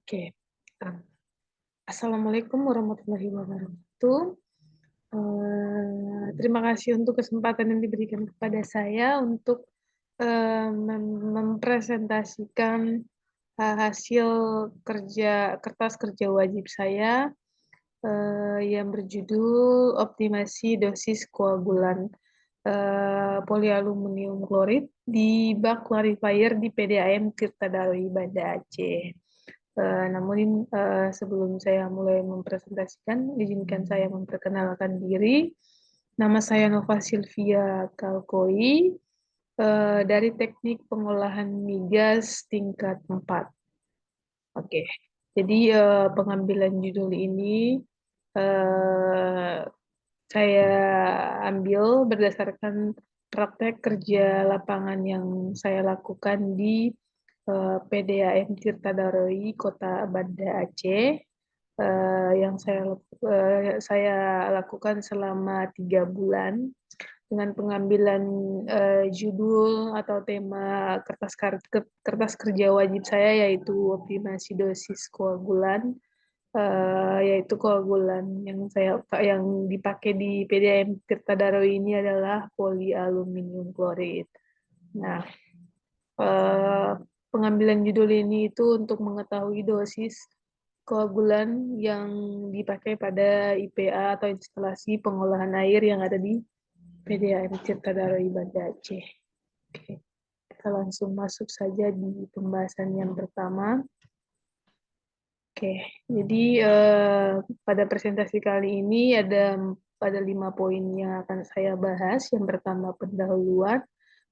Oke. Assalamualaikum warahmatullahi wabarakatuh. Terima kasih untuk kesempatan yang diberikan kepada saya untuk mempresentasikan hasil kertas kerja wajib saya yang berjudul optimasi dosis koagulan polyaluminium klorid di bak clarifier di PDAM Tirta Dawi, Banda Aceh. Namun sebelum saya mulai mempresentasikan, izinkan saya memperkenalkan diri. Nama saya Nova Silvia Kalkoi dari Teknik Pengolahan Migas tingkat 4. Oke, jadi pengambilan judul ini saya ambil berdasarkan praktek kerja lapangan yang saya lakukan di PDAM Tirta Daroe, Kota Banda Aceh, yang saya lakukan selama 3 bulan dengan pengambilan judul atau tema kertas kerja wajib saya yaitu optimasi dosis koagulan, yaitu koagulan yang dipakai di PDAM Tirta Daroe ini adalah polyaluminium klorid. Nah, pengambilan judul ini itu untuk mengetahui dosis koagulan yang dipakai pada IPA atau instalasi pengolahan air yang ada di PDAM Tirta Daroe Banda Aceh. Oke, kita langsung masuk saja di pembahasan yang pertama. Oke, jadi pada presentasi kali ini ada 5 poin yang akan saya bahas. Yang pertama pendahuluan,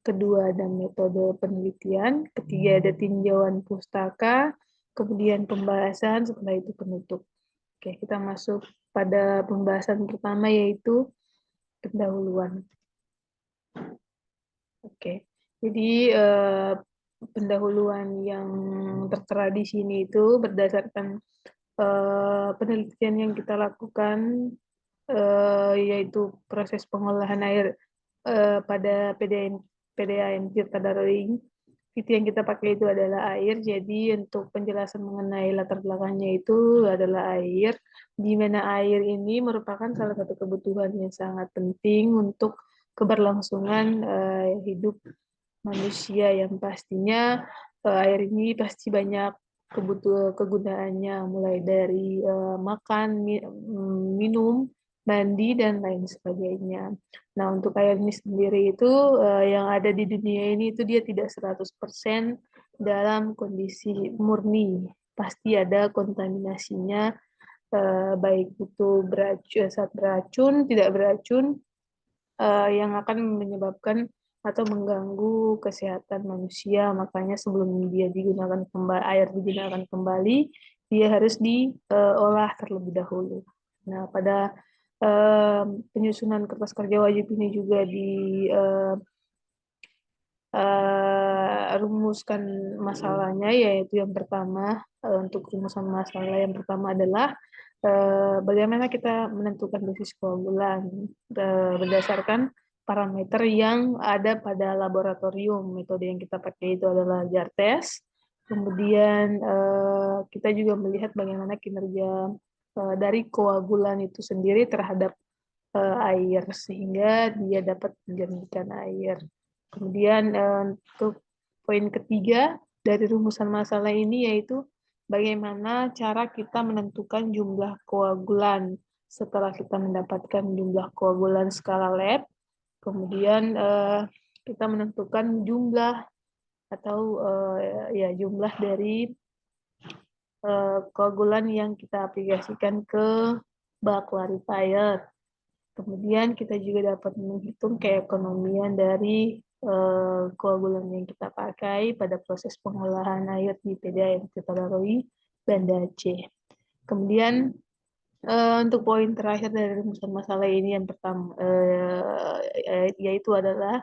kedua ada metode penelitian, ketiga ada tinjauan pustaka, kemudian pembahasan, setelah itu penutup. Oke, kita masuk pada pembahasan pertama yaitu pendahuluan. Oke, jadi pendahuluan yang tertera di sini itu berdasarkan penelitian yang kita lakukan, yaitu proses pengolahan air pada PDAM Tirta Daroe. Itu yang kita pakai itu adalah air. Jadi untuk penjelasan mengenai latar belakangnya itu adalah air, di mana air ini merupakan salah satu kebutuhan yang sangat penting untuk keberlangsungan hidup manusia, yang pastinya air ini pasti banyak kegunaannya, mulai dari makan, minum, mandi, dan lain sebagainya. Nah, untuk air ini sendiri itu yang ada di dunia ini itu dia tidak 100% dalam kondisi murni. Pasti ada kontaminasinya, baik itu zat beracun, tidak beracun, yang akan menyebabkan atau mengganggu kesehatan manusia. Makanya sebelum air digunakan kembali, dia harus diolah terlebih dahulu. Nah, pada penyusunan kertas kerja wajib ini juga rumuskan masalahnya, yaitu yang pertama, untuk rumusan masalah yang pertama adalah bagaimana kita menentukan dosis koagulan berdasarkan parameter yang ada pada laboratorium. Metode yang kita pakai itu adalah jar test. Kemudian kita juga melihat bagaimana kinerja dari koagulan itu sendiri terhadap air, sehingga dia dapat menjernihkan air. Kemudian untuk poin ketiga dari rumusan masalah ini yaitu bagaimana cara kita menentukan jumlah koagulan setelah kita mendapatkan jumlah koagulan skala lab. Kemudian kita menentukan jumlah atau jumlah dari koagulan yang kita aplikasikan ke bak clarifier. Kemudian kita juga dapat menghitung keekonomian dari koagulan yang kita pakai pada proses pengolahan air di PDAM Tirta Daroe, Banda Aceh. Kemudian untuk poin terakhir dari rumusan masalah ini yang pertama yaitu adalah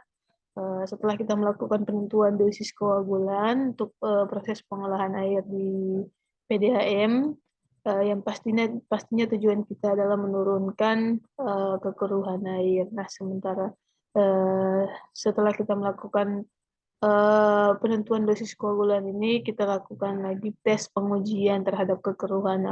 setelah kita melakukan penentuan dosis koagulan untuk proses pengolahan air di PDAM, yang pastinya tujuan kita adalah menurunkan kekeruhan air. Nah, sementara setelah kita melakukan penentuan dosis koagulan ini kita lakukan lagi tes pengujian terhadap kekeruhan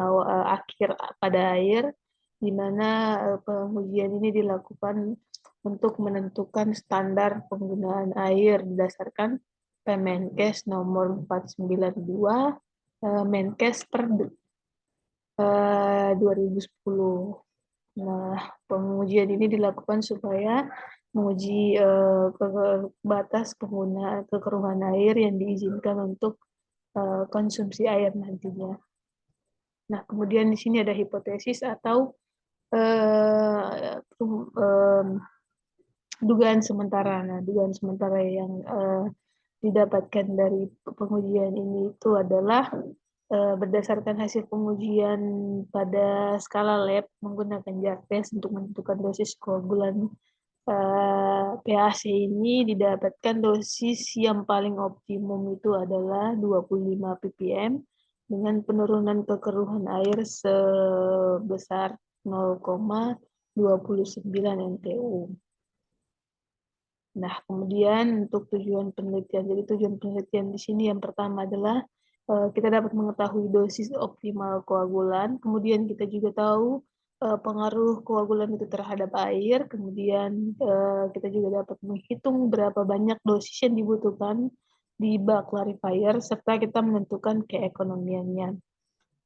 akhir pada air, di mana pengujian ini dilakukan untuk menentukan standar penggunaan air berdasarkan Permenkes nomor 492 Menkes per 2010. Nah, pengujian ini dilakukan supaya menguji batas penggunaan kekeruhan air yang diizinkan untuk konsumsi air nantinya. Nah, kemudian di sini ada hipotesis atau dugaan sementara. Nah, dugaan sementara yang didapatkan dari pengujian ini itu adalah berdasarkan hasil pengujian pada skala lab menggunakan JARTES untuk menentukan dosis koagulan PAC ini didapatkan dosis yang paling optimum itu adalah 25 ppm dengan penurunan kekeruhan air sebesar 0,29 NTU. Nah, kemudian untuk tujuan penelitian, jadi tujuan penelitian di sini yang pertama adalah kita dapat mengetahui dosis optimal koagulan, kemudian kita juga tahu pengaruh koagulan itu terhadap air, kemudian kita juga dapat menghitung berapa banyak dosis yang dibutuhkan di bak clarifier, serta kita menentukan keekonomiannya.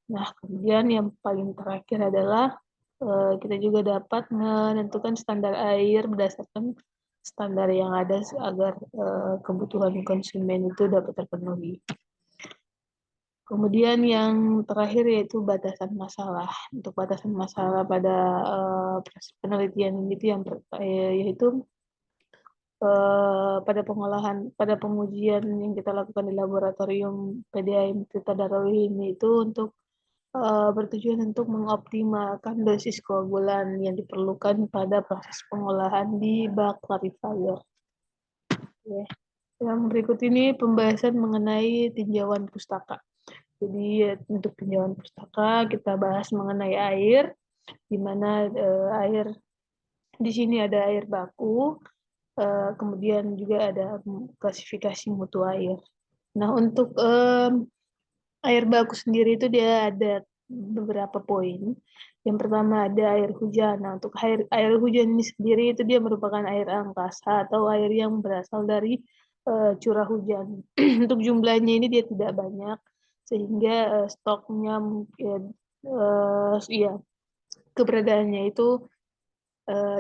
Nah, kemudian yang paling terakhir adalah kita juga dapat menentukan standar air berdasarkan standar yang ada agar kebutuhan konsumen itu dapat terpenuhi. Kemudian yang terakhir yaitu batasan masalah. Untuk batasan masalah pada penelitian itu yang yaitu pada pengujian yang kita lakukan di laboratorium PDAM Tirta Darowi ini itu untuk bertujuan untuk mengoptimalkan dosis koagulan yang diperlukan pada proses pengolahan di bak clarifier. Yang berikut ini pembahasan mengenai tinjauan pustaka. Jadi untuk tinjauan pustaka kita bahas mengenai air, di mana air di sini ada air baku, kemudian juga ada klasifikasi mutu air. Nah, untuk air baku sendiri itu dia ada beberapa poin. Yang pertama ada air hujan. Nah, untuk air hujan ini sendiri itu dia merupakan air angkasa atau air yang berasal dari curah hujan. Untuk jumlahnya ini dia tidak banyak sehingga stoknya mungkin ya keberadaannya itu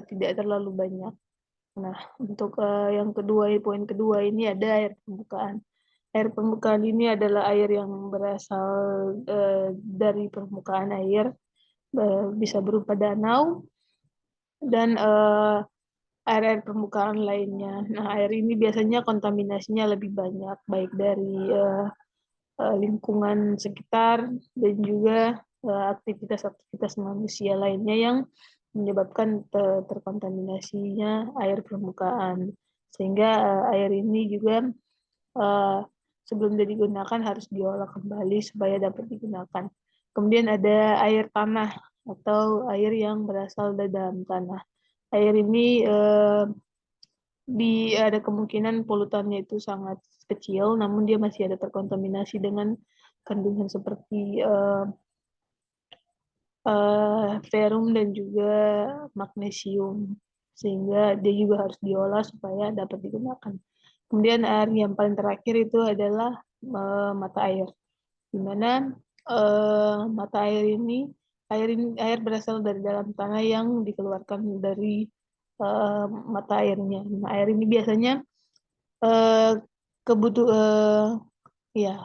tidak terlalu banyak. Nah, untuk yang kedua, poin kedua ini ada air permukaan. Air permukaan ini adalah air yang berasal dari permukaan air, bisa berupa danau dan air-air permukaan lainnya. Nah, air ini biasanya kontaminasinya lebih banyak, baik dari lingkungan sekitar dan juga aktivitas-aktivitas manusia lainnya yang menyebabkan terkontaminasinya air permukaan. Sehingga air ini juga sebelum digunakan harus diolah kembali supaya dapat digunakan. Kemudian ada air tanah atau air yang berasal dari dalam tanah. Air ini ada kemungkinan polutannya itu sangat kecil, namun dia masih ada terkontaminasi dengan kandungan seperti ferrum dan juga magnesium, sehingga dia juga harus diolah supaya dapat digunakan. Kemudian air yang paling terakhir itu adalah mata air, di mana mata air ini air berasal dari dalam tanah yang dikeluarkan dari mata airnya. Nah, air ini biasanya ya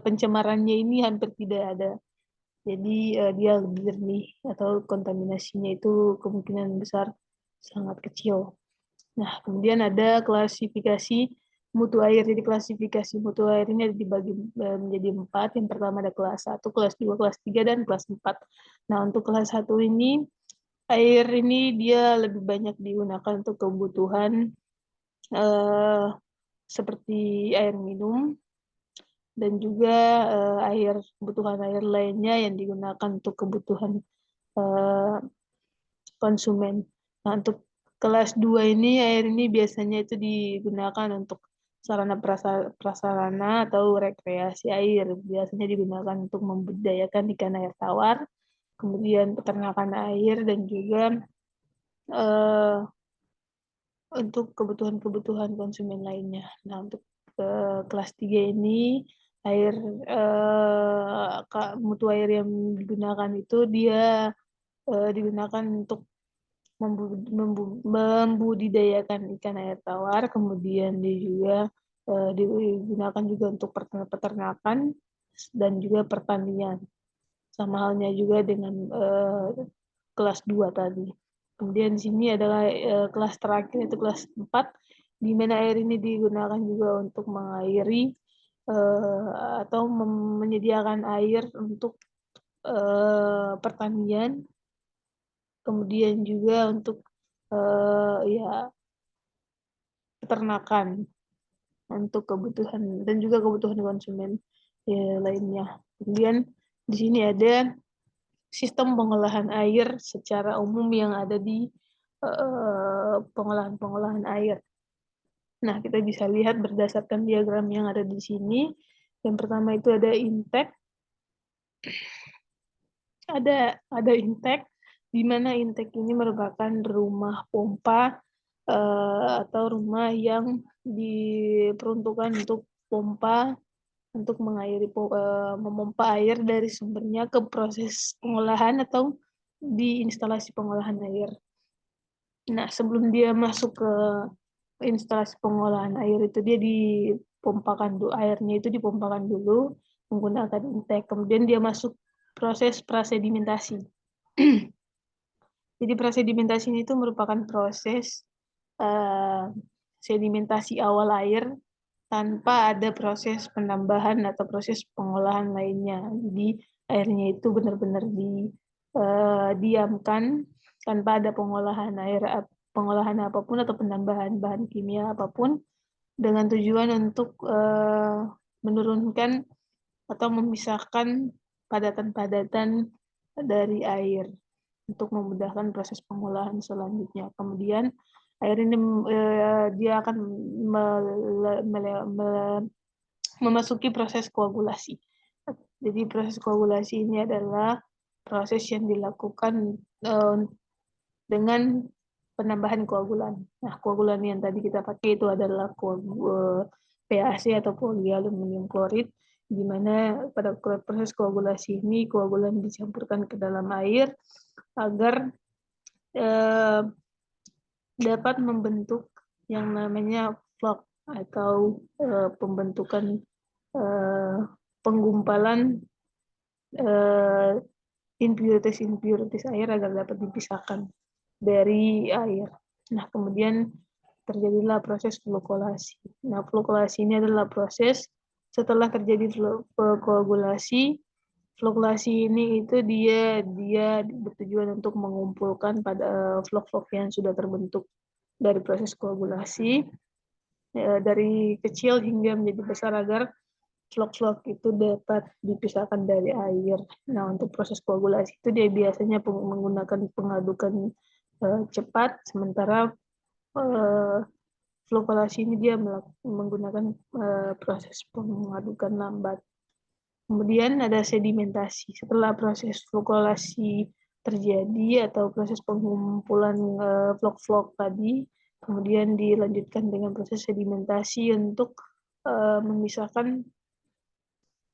pencemarannya ini hampir tidak ada. Jadi dia lebih jernih atau kontaminasinya itu kemungkinan besar sangat kecil. Nah, kemudian ada klasifikasi mutu air. Jadi klasifikasi mutu air ini dibagi menjadi 4. Yang pertama ada kelas 1, kelas 2, kelas 3, dan kelas 4. Nah, untuk kelas 1 ini, air ini dia lebih banyak digunakan untuk kebutuhan seperti air minum, dan juga kebutuhan air lainnya yang digunakan untuk kebutuhan konsumen. Nah, untuk kelas 2 ini, air ini biasanya itu digunakan untuk sarana prasarana atau rekreasi air. Biasanya digunakan untuk membudidayakan ikan air tawar, kemudian peternakan air, dan juga eh, untuk kebutuhan-kebutuhan konsumen lainnya. Nah, untuk kelas 3 ini air mutu air yang digunakan itu dia digunakan untuk membudidayakan ikan air tawar, kemudian dia juga digunakan juga untuk peternakan dan juga pertanian. Sama halnya juga dengan kelas 2 tadi. Kemudian di sini adalah kelas terakhir, itu kelas 4, di mana air ini digunakan juga untuk mengairi atau menyediakan air untuk pertanian, kemudian juga untuk ya peternakan, untuk kebutuhan dan juga kebutuhan konsumen ya, lainnya. Kemudian di sini ada sistem pengolahan air secara umum yang ada di pengolahan air. Nah, kita bisa lihat berdasarkan diagram yang ada di sini. Yang pertama itu ada intake, ada intake, di mana intake ini merupakan rumah pompa atau rumah yang diperuntukkan untuk pompa, untuk memompa air dari sumbernya ke proses pengolahan atau di instalasi pengolahan air. Nah, sebelum dia masuk ke instalasi pengolahan air itu dia airnya itu dipompakan dulu menggunakan intake, kemudian dia masuk proses prasedimentasi. Jadi prasedimentasi itu merupakan proses sedimentasi awal air tanpa ada proses penambahan atau proses pengolahan lainnya. Jadi airnya itu benar-benar didiamkan tanpa ada pengolahan apapun atau penambahan bahan kimia apapun, dengan tujuan untuk menurunkan atau memisahkan padatan-padatan dari air untuk memudahkan proses pengolahan selanjutnya. Kemudian air ini dia akan memasuki proses koagulasi. Jadi proses koagulasi ini adalah proses yang dilakukan dengan penambahan koagulan. Nah, koagulan yang tadi kita pakai itu adalah PAC atau polyaluminium klorid, di mana pada proses koagulasi ini koagulan dicampurkan ke dalam air agar dapat membentuk yang namanya flok atau pembentukan penggumpalan impurities air agar dapat dipisahkan dari air. Nah, kemudian terjadilah proses flokulasi. Nah, flokulasi ini adalah proses setelah terjadi koagulasi. Flokulasi ini itu dia bertujuan untuk mengumpulkan pada flok-flok yang sudah terbentuk dari proses koagulasi dari kecil hingga menjadi besar agar flok-flok itu dapat dipisahkan dari air. Nah, untuk proses koagulasi itu dia biasanya menggunakan pengadukan cepat, sementara flokulasi ini dia menggunakan proses pengadukan lambat. Kemudian ada sedimentasi. Setelah proses flokulasi terjadi atau proses pengumpulan flok-flok tadi, kemudian dilanjutkan dengan proses sedimentasi untuk memisahkan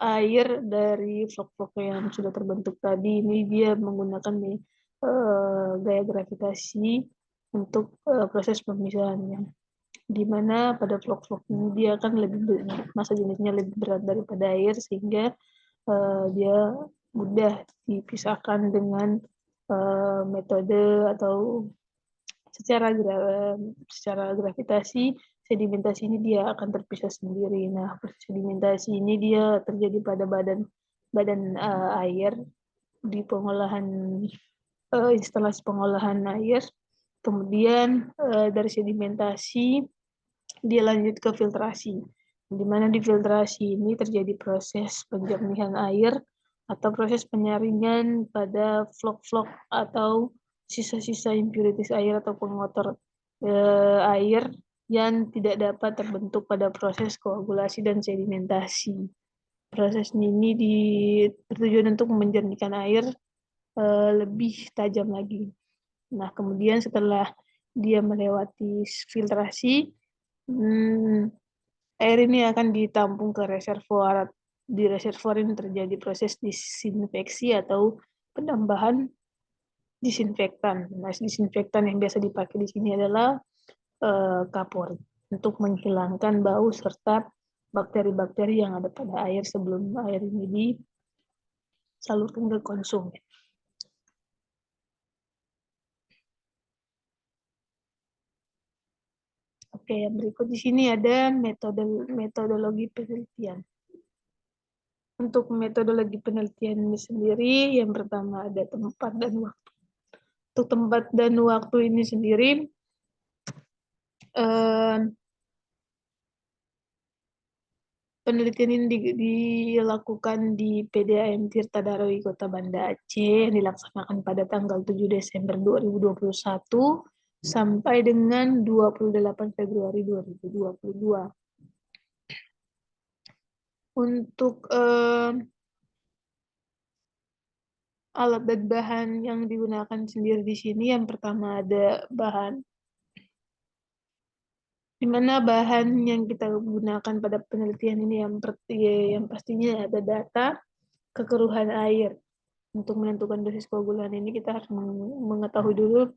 air dari flok-flok yang sudah terbentuk tadi. Ini dia menggunakan gaya gravitasi untuk proses pemisahannya, di mana pada flok-flok ini dia akan massa jenisnya lebih berat daripada air, sehingga dia mudah dipisahkan dengan metode atau secara gravitasi. Sedimentasi ini dia akan terpisah sendiri. Nah, sedimentasi ini dia terjadi pada badan air di pengolahan instalasi pengolahan air. Kemudian dari sedimentasi dia lanjut ke filtrasi, di mana di filtrasi ini terjadi proses penjernihan air atau proses penyaringan pada flok-flok atau sisa-sisa impurities air atau pengotor air yang tidak dapat terbentuk pada proses koagulasi dan sedimentasi. Proses ini bertujuan untuk menjernihkan air lebih tajam lagi. Nah, kemudian setelah dia melewati filtrasi, air ini akan ditampung ke reservoir. Di reservoir ini terjadi proses disinfeksi atau penambahan disinfektan. Nah, disinfektan yang biasa dipakai di sini adalah kapur untuk menghilangkan bau serta bakteri-bakteri yang ada pada air sebelum air ini disalurkan ke konsumen. Oke, yang berikut di sini ada metodologi penelitian. Untuk metodologi penelitian ini sendiri, yang pertama ada tempat dan waktu. Untuk tempat dan waktu ini sendiri, penelitian ini dilakukan di PDAM Tirta Daroy Kota Banda Aceh yang dilaksanakan pada tanggal 7 Desember 2021 sampai dengan 28 Februari 2022. Untuk alat dan bahan yang digunakan sendiri di sini, yang pertama ada bahan, di mana bahan yang kita gunakan pada penelitian ini yang pastinya ada data kekeruhan air. Untuk menentukan dosis koagulan ini kita harus mengetahui dulu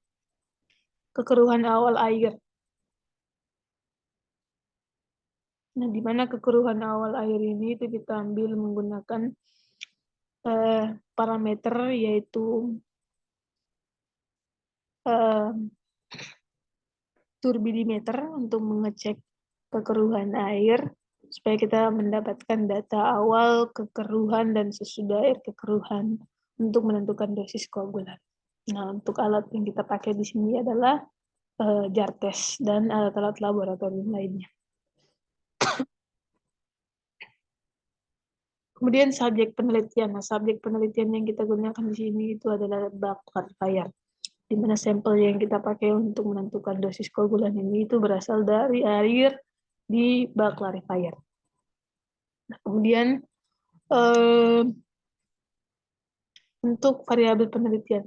kekeruhan awal air. Nah, di mana kekeruhan awal air ini itu kita ambil menggunakan parameter yaitu turbidimeter untuk mengecek kekeruhan air supaya kita mendapatkan data awal kekeruhan dan sesudah air kekeruhan untuk menentukan dosis koagulan. Nah, untuk alat yang kita pakai di sini adalah jar test dan alat-alat laboratorium lainnya. Kemudian subjek penelitian. Nah, subjek penelitian yang kita gunakan di sini itu adalah bak clarifier, di mana sampel yang kita pakai untuk menentukan dosis koagulan ini itu berasal dari air di bak clarifier. Nah, kemudian untuk variabel penelitian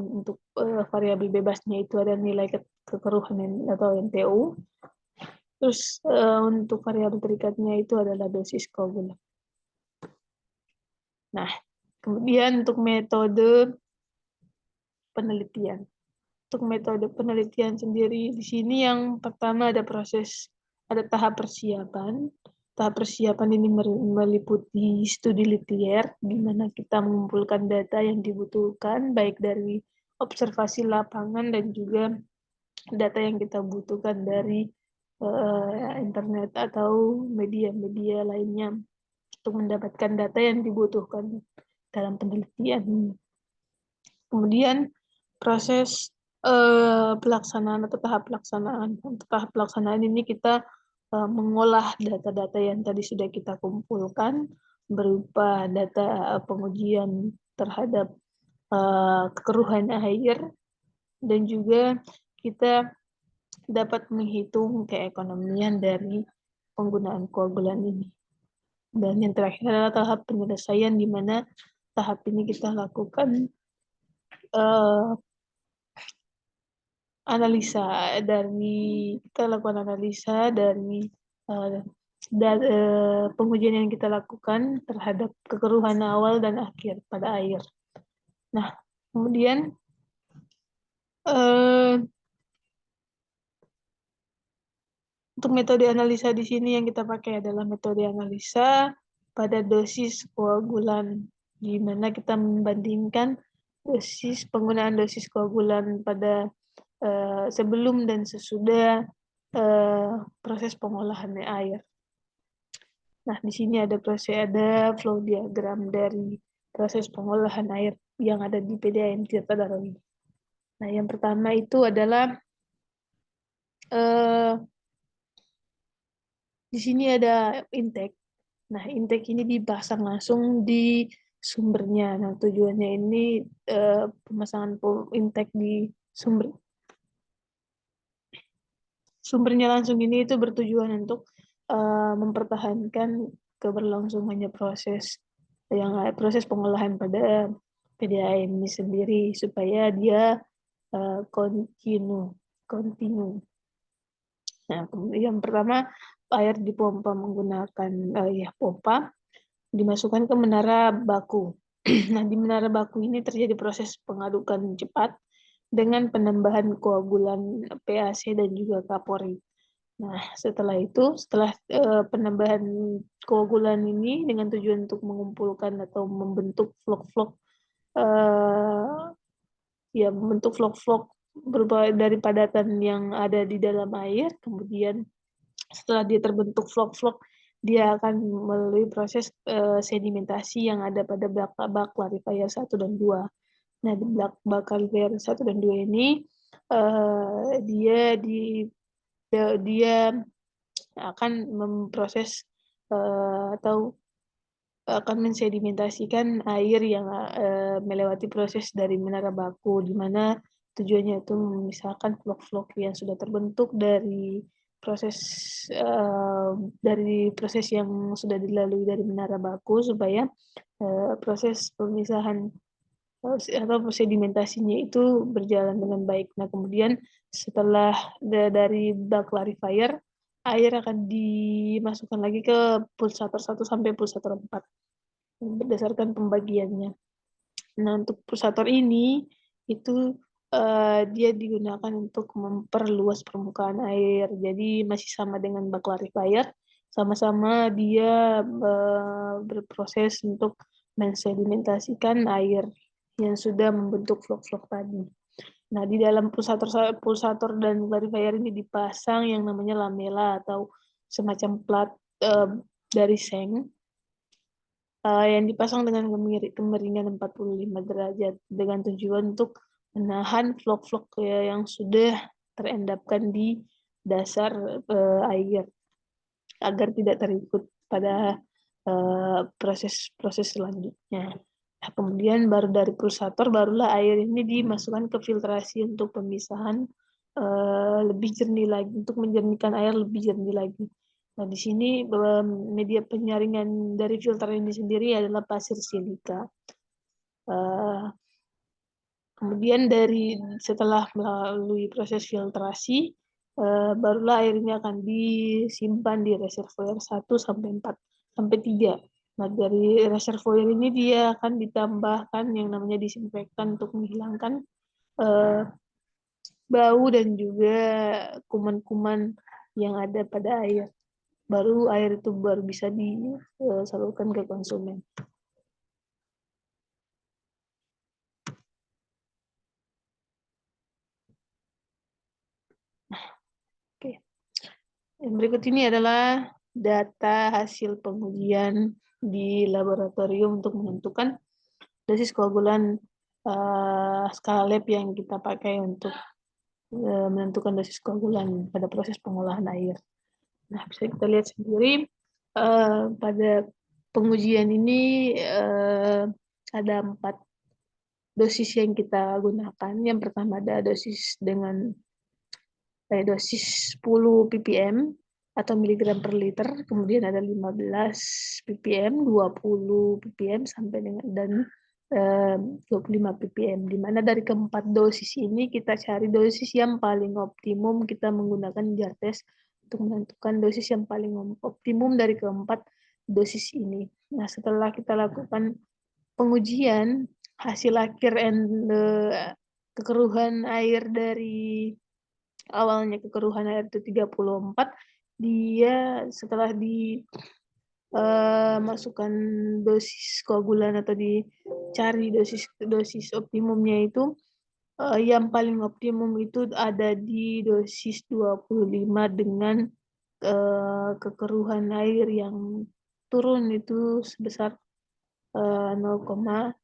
untuk variabel bebasnya itu ada nilai kekeruhan atau NTU. Terus untuk variabel terikatnya itu adalah dosis koagulan. Nah, kemudian untuk metode penelitian. Untuk metode penelitian sendiri di sini yang pertama ada tahap persiapan. Tahap persiapan ini meliputi studi litier, di mana kita mengumpulkan data yang dibutuhkan baik dari observasi lapangan dan juga data yang kita butuhkan dari internet atau media-media lainnya untuk mendapatkan data yang dibutuhkan dalam penelitian. Kemudian proses pelaksanaan atau tahap pelaksanaan. Untuk tahap pelaksanaan ini kita mengolah data-data yang tadi sudah kita kumpulkan berupa data pengujian terhadap kekeruhan air, dan juga kita dapat menghitung keekonomian dari penggunaan koagulan ini. Dan yang terakhir adalah tahap penyelesaian, di mana tahap ini kita lakukan analisa dari pengujian yang kita lakukan terhadap kekeruhan awal dan akhir pada air. Nah, kemudian untuk metode analisa di sini yang kita pakai adalah metode analisa pada dosis koagulan, di mana kita membandingkan penggunaan dosis koagulan pada sebelum dan sesudah proses pengolahan air. Nah, di sini ada flow diagram dari proses pengolahan air yang ada di PDAM Tirta Daroy. Nah, yang pertama itu adalah di sini ada intake. Nah, intake ini dipasang langsung di sumbernya. Nah, tujuannya ini pemasangan intake di sumber Sumbernya langsung ini itu bertujuan untuk mempertahankan keberlangsungannya proses pengolahan pada PDAM ini sendiri supaya dia continue. Nah, yang pertama air dipompa menggunakan pompa dimasukkan ke menara baku. Nah, di menara baku ini terjadi proses pengadukan cepat dengan penambahan koagulan PAC dan juga kapori. Nah, setelah penambahan koagulan ini dengan tujuan untuk mengumpulkan atau membentuk vlog-vlog membentuk vlog-vlog berupa dari padatan yang ada di dalam air. Kemudian setelah dia terbentuk vlog-vlog, dia akan melalui proses sedimentasi yang ada pada bak clarifier 1 dan 2. Nah, di bak clarifier 1 dan 2 ini dia akan memproses atau akan mensedimentasikan air yang melewati proses dari menara baku, di mana tujuannya itu memisahkan vlog-vlog yang sudah terbentuk dari proses yang sudah dilalui dari menara baku supaya proses pemisahan atau sedimentasinya itu berjalan dengan baik. Nah, kemudian setelah dari bak clarifier, air akan dimasukkan lagi ke pulsator 1 sampai pulsator 4 berdasarkan pembagiannya. Nah, untuk pulsator ini itu dia digunakan untuk memperluas permukaan air. Jadi masih sama dengan bak clarifier, sama-sama dia berproses untuk mensedimentasikan air yang sudah membentuk vlog-vlog tadi. Nah, di dalam pulsator dan clarifier ini dipasang yang namanya lamela atau semacam plat dari seng yang dipasang dengan kemiringan 45 derajat dengan tujuan untuk menahan vlog-vlog yang sudah terendapkan di dasar air agar tidak terikut pada proses selanjutnya. Nah, kemudian baru dari pulsator barulah air ini dimasukkan ke filtrasi untuk pemisahan lebih jernih lagi, untuk menjernihkan air lebih jernih lagi. Nah, di sini media penyaringan dari filter ini sendiri adalah pasir silika. Kemudian setelah melalui proses filtrasi, barulah air ini akan disimpan di reservoir 1 sampai 4 sampai 3. Nah, dari reservoir ini dia akan ditambahkan yang namanya disinfektan untuk menghilangkan bau dan juga kuman-kuman yang ada pada air. Air itu baru bisa disalurkan ke konsumen. Oke. Yang berikut ini adalah data hasil pengujian di laboratorium untuk menentukan dosis koagulan skala lab yang kita pakai untuk menentukan dosis koagulan pada proses pengolahan air. Nah, bisa kita lihat sendiri pada pengujian ini ada 4 dosis yang kita gunakan. Yang pertama ada dosis dengan dosis 10 ppm atau miligram per liter, kemudian ada 15 ppm, 20 ppm sampai dengan dan 25 ppm, di mana dari keempat dosis ini kita cari dosis yang paling optimum. Kita menggunakan jar tes untuk menentukan dosis yang paling optimum dari keempat dosis ini. Nah, setelah kita lakukan pengujian, hasil akhir kekeruhan air dari awalnya kekeruhan air itu 34, dia setelah masukkan dosis koagulan atau dicari dosis optimumnya itu yang paling optimum itu ada di dosis 25 dengan kekeruhan air yang turun itu sebesar 0,30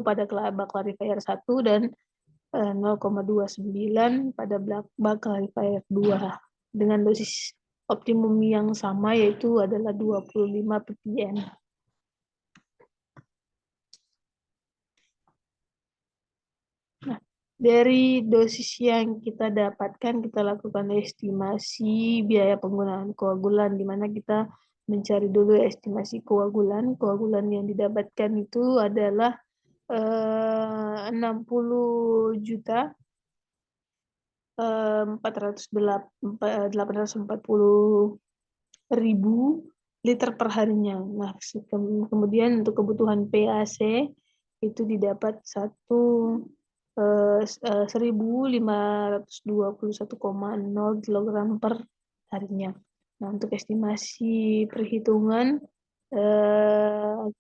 pada bak clarifier 1 dan 0,29 pada bak clarifier 2 dengan dosis optimum yang sama, yaitu adalah 25 ppm. Nah, Dari dosis yang kita dapatkan, kita lakukan estimasi biaya penggunaan koagulan, di mana kita mencari dulu estimasi koagulan. Koagulan yang didapatkan itu adalah 60 juta 840 liter per harinya. Nah, kemudian untuk kebutuhan PAC itu didapat 1.521,0 kilogram per harinya. Nah, untuk estimasi perhitungan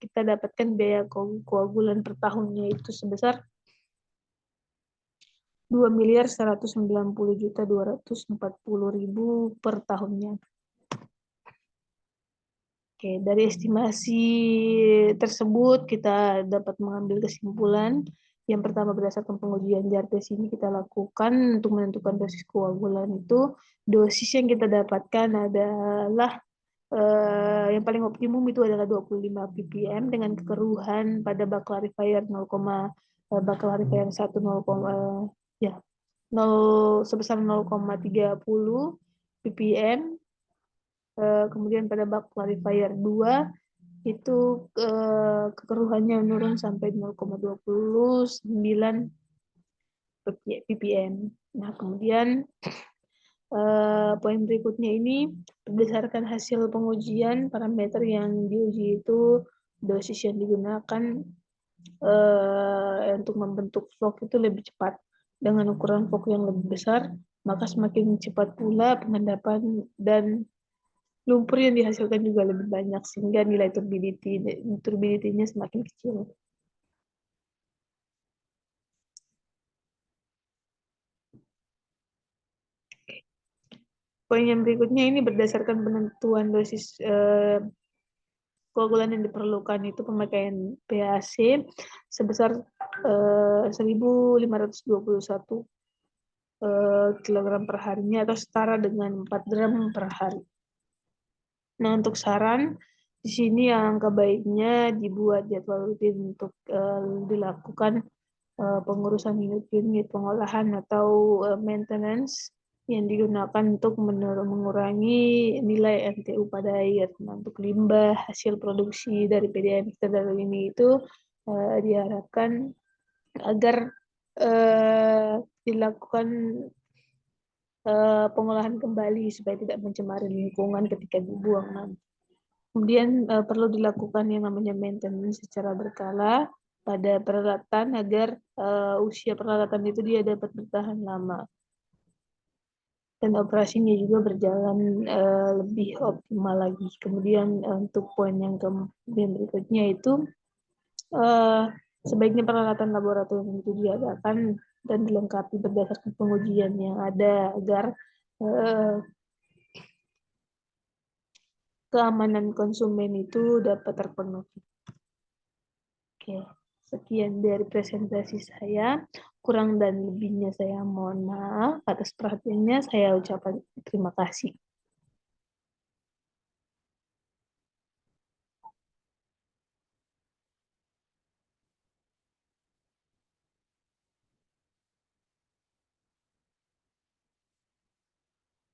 kita dapatkan biaya koagulan per tahunnya itu sebesar 2.190.240.000 per tahunnya. Oke, dari estimasi tersebut kita dapat mengambil kesimpulan. Yang pertama, berdasarkan pengujian JARTES ini kita lakukan untuk menentukan dosis koagulan itu, dosis yang kita dapatkan adalah yang paling optimum itu adalah 25 ppm dengan kekeruhan pada bak clarifier 0, bak clarifier 1 0, ya 0 sebesar 0,30 ppm. Kemudian pada bak clarifier 2 itu kekeruhannya menurun sampai 0,29 ppm. Nah, kemudian poin berikutnya ini berdasarkan hasil pengujian parameter yang diuji itu dosis yang digunakan untuk membentuk vlog itu lebih cepat dengan ukuran vlog yang lebih besar, maka semakin cepat pula pengendapan dan lumpur yang dihasilkan juga lebih banyak sehingga nilai turbidity-nya semakin kecil. Poin yang berikutnya ini berdasarkan penentuan dosis koagulan yang diperlukan itu pemakaian PAC sebesar 1.521 kilogram per harinya atau setara dengan 4 gram per hari. Nah, untuk saran di sini angka baiknya dibuat jadwal rutin untuk dilakukan pengurusan unit-unit pengolahan atau maintenance yang digunakan untuk mengurangi nilai NTU pada air. Nah, untuk limbah hasil produksi dari PDAM kita dari ini itu diharapkan agar dilakukan pengolahan kembali supaya tidak mencemari lingkungan ketika dibuang nanti. Kemudian perlu dilakukan yang namanya maintenance secara berkala pada peralatan agar usia peralatan itu dia dapat bertahan lama dan operasinya juga berjalan lebih optimal lagi. Kemudian untuk poin yang berikutnya itu sebaiknya peralatan laboratorium itu diadakan dan dilengkapi berdasarkan pengujian yang ada agar keamanan konsumen itu dapat terpenuhi. Oke, sekian dari presentasi saya. Kurang dan lebihnya saya mohon maaf. Atas perhatiannya saya ucapkan terima kasih.